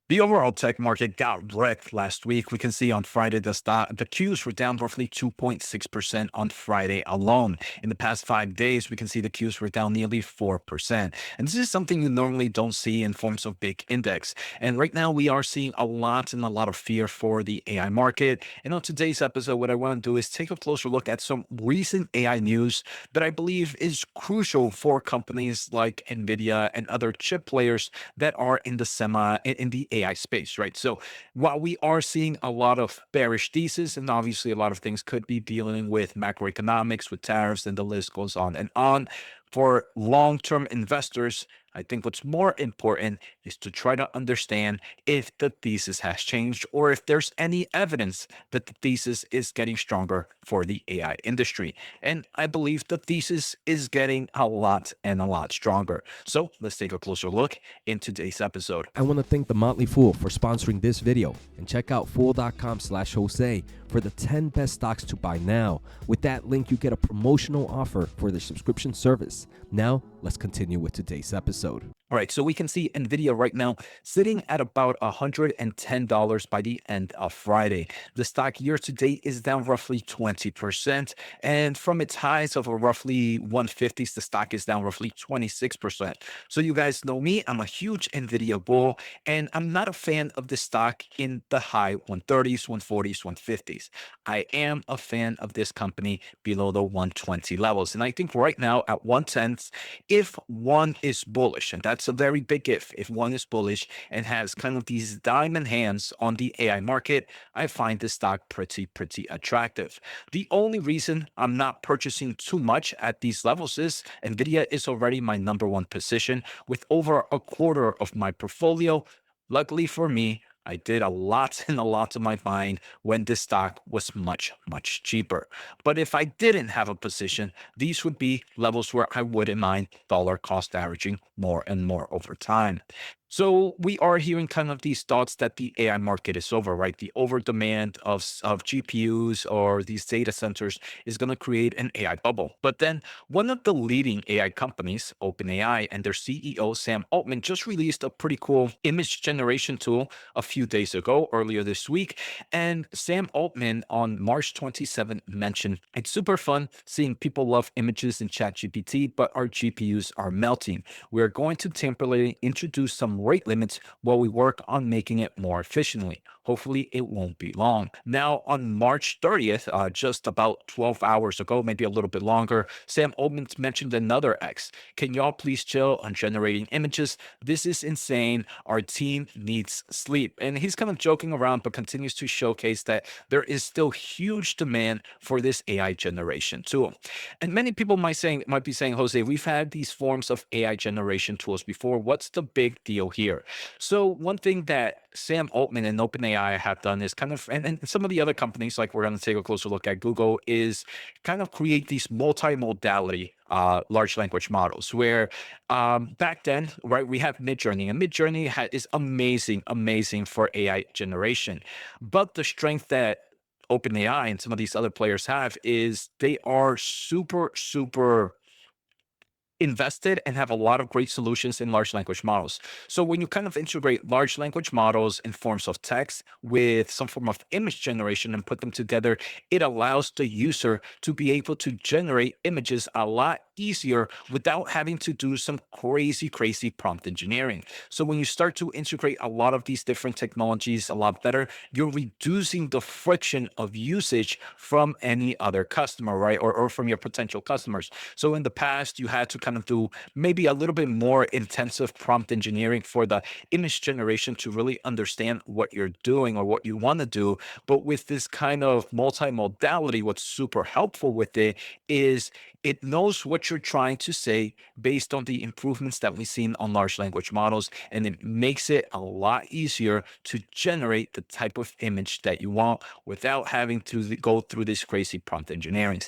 The overall tech market got wrecked last week. We can see on Friday the Qs were down roughly 2.6% on Friday alone. In the past 5 days, we can see the Qs were down nearly 4%. And this is something you normally don't see in forms of big index. And right now we are seeing a lot of fear for the AI market. And on today's episode, what I want to do is take a closer look at some recent AI news that I believe is crucial for companies like Nvidia and other chip players that are in the in the AI space, right? So while we are seeing a lot of bearish thesis, and obviously a lot of things could be dealing with macroeconomics, with tariffs, and the list goes on and on. For long-term investors, I think what's more important is to try to understand if the thesis has changed or if there's any evidence that the thesis is getting stronger for the AI industry. And I believe the thesis is getting a lot stronger. So let's take a closer look in today's episode. I want to thank The Motley Fool for sponsoring this video, and check out fool.com/Jose for the 10 best stocks to buy now. With that link, you get a promotional offer for the subscription service. Now, let's continue with today's episode. All right, so we can see Nvidia right now sitting at about $110 by the end of Friday. The stock year to date is down roughly 20%. And from its highs of a roughly 150s, the stock is down roughly 26%. So you guys know me, I'm a huge Nvidia bull, and I'm not a fan of the stock in the high 130s, 140s, 150s. I am a fan of this company below the 120 levels. And I think right now at 110, if one is bullish, and that's a very big if one is bullish and has kind of these diamond hands on the AI market, I find this stock pretty attractive. The only reason I'm not purchasing too much at these levels is Nvidia is already my number one position with over a quarter of my portfolio. Luckily for me, I did a lot and a lot of my buying when this stock was much cheaper. But if I didn't have a position, these would be levels where I wouldn't mind dollar cost averaging more and more over time. So we are hearing kind of these thoughts that the AI market is over, right? The over demand of GPUs or these data centers is going to create an AI bubble. But then one of the leading AI companies, OpenAI, and their CEO, Sam Altman, just released a pretty cool image generation tool a few days ago, earlier this week. And Sam Altman on March 27th mentioned it's super fun seeing people love images in ChatGPT, but our GPUs are melting. We're going to temporarily introduce some rate limits while we work on making it more efficiently. Hopefully, it won't be long. Now, on March 30th, just about 12 hours ago, maybe a little bit longer, Sam Altman mentioned another X. Can y'all please chill on generating images? This is insane. Our team needs sleep. And he's kind of joking around, but continues to showcase that there is still huge demand for this AI generation tool. And many people might be saying, Jose, we've had these forms of AI generation tools before. What's the big deal here? So one thing that Sam Altman and OpenAI have done is kind of, and some of the other companies, like we're going to take a closer look at Google, is kind of create these multimodality large language models where back then, right, we have Midjourney, and Midjourney is amazing for AI generation. But the strength that OpenAI and some of these other players have is they are super invested and have a lot of great solutions in large language models. So when you kind of integrate large language models in forms of text with some form of image generation and put them together, it allows the user to be able to generate images a lot easier without having to do some crazy prompt engineering. So when you start to integrate a lot of these different technologies a lot better, you're reducing the friction of usage from any other customer, right? Or from your potential customers. So in the past, you had to kind of do maybe a little bit more intensive prompt engineering for the image generation to really understand what you're doing or what you want to do. But with this kind of multimodality, what's super helpful with it is it knows what you're trying to say based on the improvements that we've seen on large language models, and it makes it a lot easier to generate the type of image that you want without having to go through this crazy prompt engineering.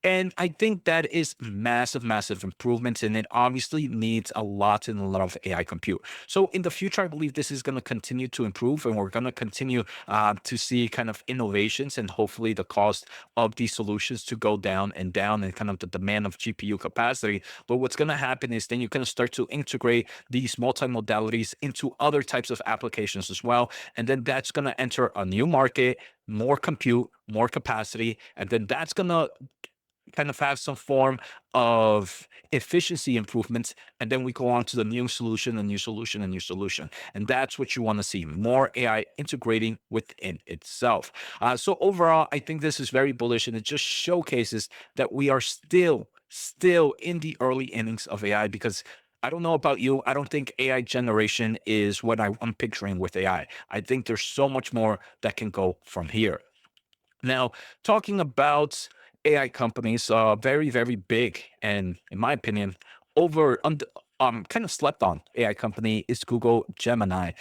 And I think that is massive improvements, and it obviously needs a lot and a lot of AI compute. So in the future, I believe this is going to continue to improve, and we're going to continue to see kind of innovations and hopefully the cost of these solutions to go down and kind of the demand of GPU capacity. But what's going to happen is then you're going to start to integrate these multimodalities into other types of applications as well. And then that's going to enter a new market, more compute, more capacity. And then that's going to kind of have some form of efficiency improvements. And then we go on to the new solution, a new solution, a new solution. And that's what you want to see, more AI integrating within itself. So overall, I think this is very bullish, and it just showcases that we are still in the early innings of AI, because I don't know about you. I don't think AI generation is what I'm picturing with AI. I think there's so much more that can go from here. Now, talking about AI companies, very, very big, and in my opinion, kind of slept on AI company is Google Gemini,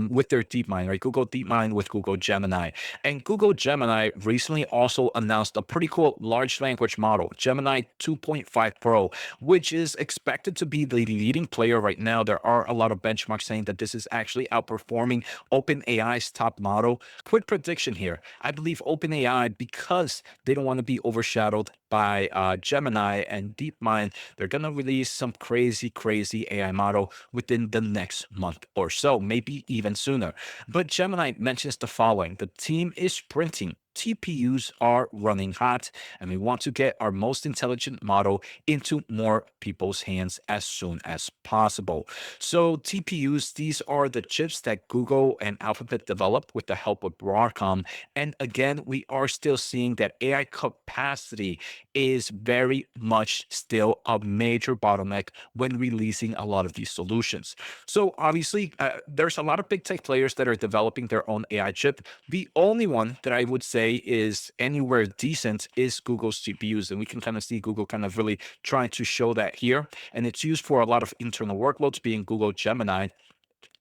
with their DeepMind, right? Google DeepMind with Google Gemini. And Google Gemini recently also announced a pretty cool large language model, Gemini 2.5 Pro, which is expected to be the leading player right now. There are a lot of benchmarks saying that this is actually outperforming OpenAI's top model. Quick prediction here. I believe OpenAI, because they don't want to be overshadowed by Gemini and DeepMind, they're going to release some crazy AI model within the next month or so, maybe even sooner. But Gemini mentions the following: the team is sprinting. TPUs are running hot, and we want to get our most intelligent model into more people's hands as soon as possible. So TPUs, these are the chips that Google and Alphabet developed with the help of Broadcom. And again, we are still seeing that AI capacity is very much still a major bottleneck when releasing a lot of these solutions. So obviously, there's a lot of big tech players that are developing their own AI chip. The only one that I would say is anywhere decent is Google's GPUs, and we can kind of see Google kind of really trying to show that here. And it's used for a lot of internal workloads, being Google Gemini.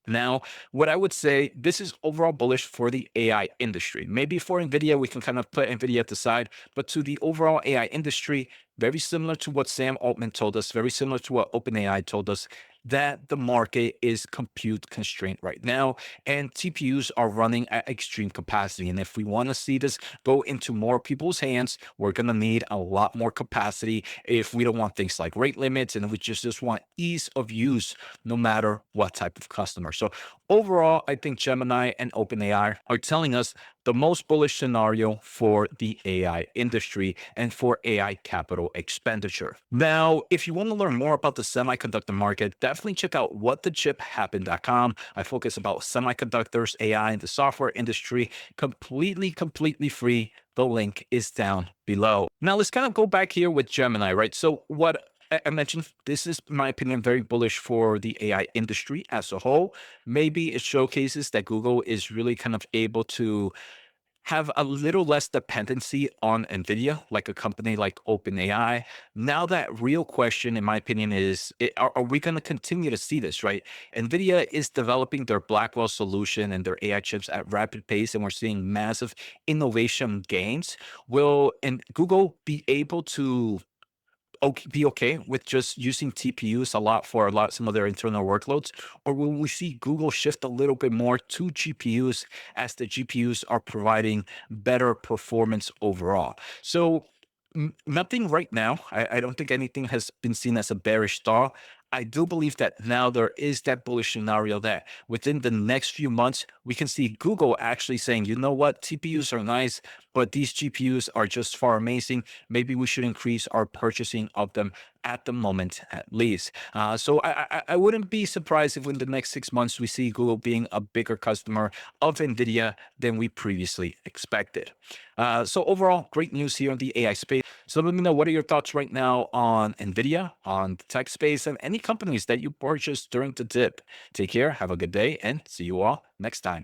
Now, what I would say, this is overall bullish for the AI industry. Maybe for NVIDIA, we can kind of put NVIDIA at the side, but to the overall AI industry, very similar to what Sam Altman told us, very similar to what OpenAI told us, that the market is compute constrained right now, and TPUs are running at extreme capacity. And if we want to see this go into more people's hands, we're going to need a lot more capacity if we don't want things like rate limits, and we just want ease of use no matter what type of customer. So overall, I think Gemini and OpenAI are telling us the most bullish scenario for the AI industry and for AI capital expenditure. Now, if you want to learn more about the semiconductor market, definitely check out whatthechiphappened.com. I focus about semiconductors, AI, and the software industry, completely free. The link is down below. Now, let's kind of go back here with Gemini, right? So what I mentioned, this is, in my opinion, very bullish for the AI industry as a whole. Maybe it showcases that Google is really kind of able to have a little less dependency on Nvidia, like a company like OpenAI. Now, that real question, in my opinion, is are we going to continue to see this, right? Nvidia is developing their Blackwell solution and their AI chips at rapid pace, and we're seeing massive innovation gains. Will and Google be able to be okay with just using TPUs a lot for some of their internal workloads, or will we see Google shift a little bit more to GPUs as the GPUs are providing better performance overall? So nothing right now. I don't think anything has been seen as a bearish star. I do believe that now there is that bullish scenario that within the next few months, we can see Google actually saying, you know what, TPUs are nice, but these GPUs are just far amazing. Maybe we should increase our purchasing of them at the moment, at least. So I wouldn't be surprised if in the next 6 months we see Google being a bigger customer of NVIDIA than we previously expected. So overall, great news here in the AI space. So let me know, what are your thoughts right now on NVIDIA, on the tech space, and any companies that you purchased during the dip. Take care, have a good day, and see you all next time.